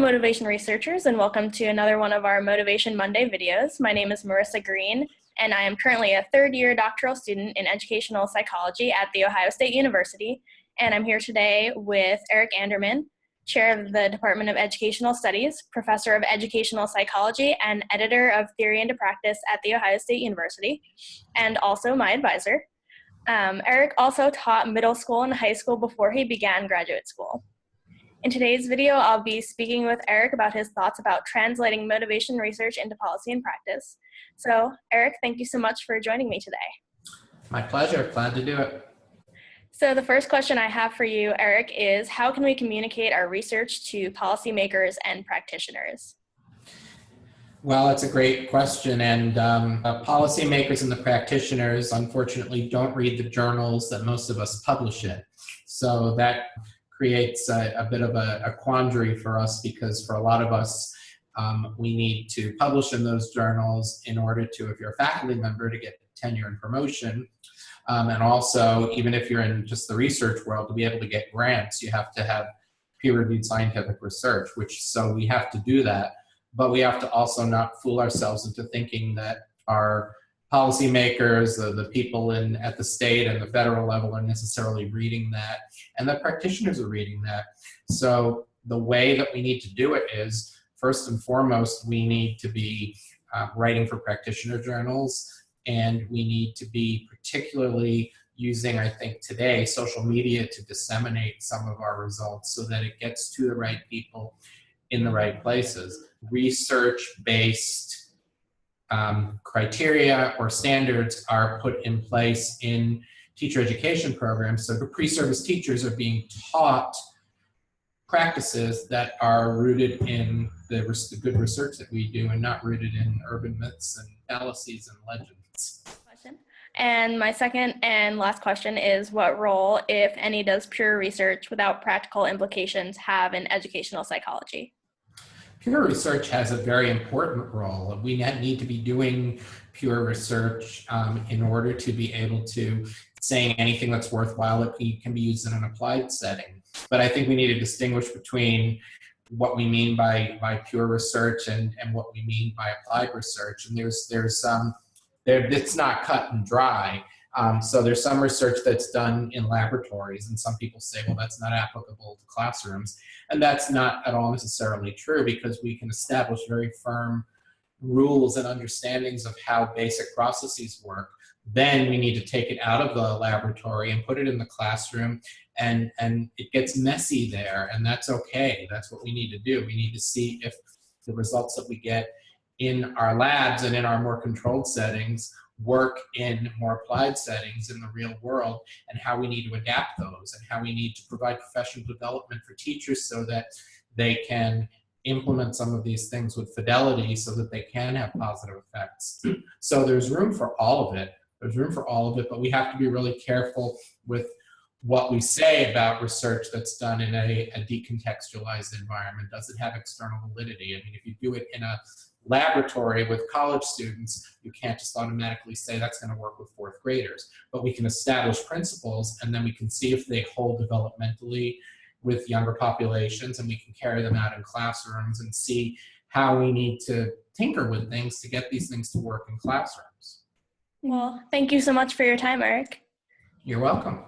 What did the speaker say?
Motivation researchers, and welcome to another one of our Motivation Monday videos. My name is Marissa Green, and I am currently a third-year doctoral student in educational psychology at The Ohio State University, and I'm here today with Eric Anderman, Chair of the Department of Educational Studies, Professor of Educational Psychology, and Editor of Theory into Practice at The Ohio State University, and also my advisor. Eric also taught middle school and high school before he began graduate school. In today's video, I'll be speaking with Eric about his thoughts about translating motivation research into policy and practice. So, Eric, thank you so much for joining me today. My pleasure. Glad to do it. So the first question I have for you, Eric, is how can we communicate our research to policymakers and practitioners? Well, that's a great question, and policymakers and the practitioners, unfortunately, don't read the journals that most of us publish in. So that creates a bit of a quandary for us, because for a lot of us, we need to publish in those journals in order to, if you're a faculty member, to get tenure and promotion. And also, even if you're in just the research world, to be able to get grants, you have to have peer-reviewed scientific research, so we have to do that. But we have to also not fool ourselves into thinking that our policymakers, the people at the state and the federal level are necessarily reading that, and the practitioners are reading that. So the way that we need to do it is, first and foremost, we need to be writing for practitioner journals, and we need to be particularly using, I think today, social media to disseminate some of our results so that it gets to the right people in the right places. Research-based criteria or standards are put in place in teacher education programs. So the pre-service teachers are being taught practices that are rooted in the good research that we do, and not rooted in urban myths and fallacies and legends. And my second and last question is, what role, if any, does pure research without practical implications have in educational psychology? Pure research has a very important role. We need to be doing pure research in order to be able to saying anything that's worthwhile that can be used in an applied setting. But I think we need to distinguish between what we mean by pure research and what we mean by applied research. And it's not cut and dry. So there's some research that's done in laboratories, and some people say, well, that's not applicable to classrooms. And that's not at all necessarily true, because we can establish very firm rules and understandings of how basic processes work. Then we need to take it out of the laboratory and put it in the classroom, and it gets messy there, and that's okay. That's what we need to do. We need to see if the results that we get in our labs and in our more controlled settings work in more applied settings in the real world, and how we need to adapt those, and how we need to provide professional development for teachers so that they can implement some of these things with fidelity so that they can have positive effects. So there's room for all of it. There's room for all of it, but we have to be really careful with what we say about research that's done in a decontextualized environment. Does it have external validity? I mean, if you do it in a laboratory with college students, you can't just automatically say that's going to work with fourth graders. But we can establish principles, and then we can see if they hold developmentally with younger populations, and we can carry them out in classrooms and see how we need to tinker with things to get these things to work in classrooms. Well, thank you so much for your time, Eric. You're welcome.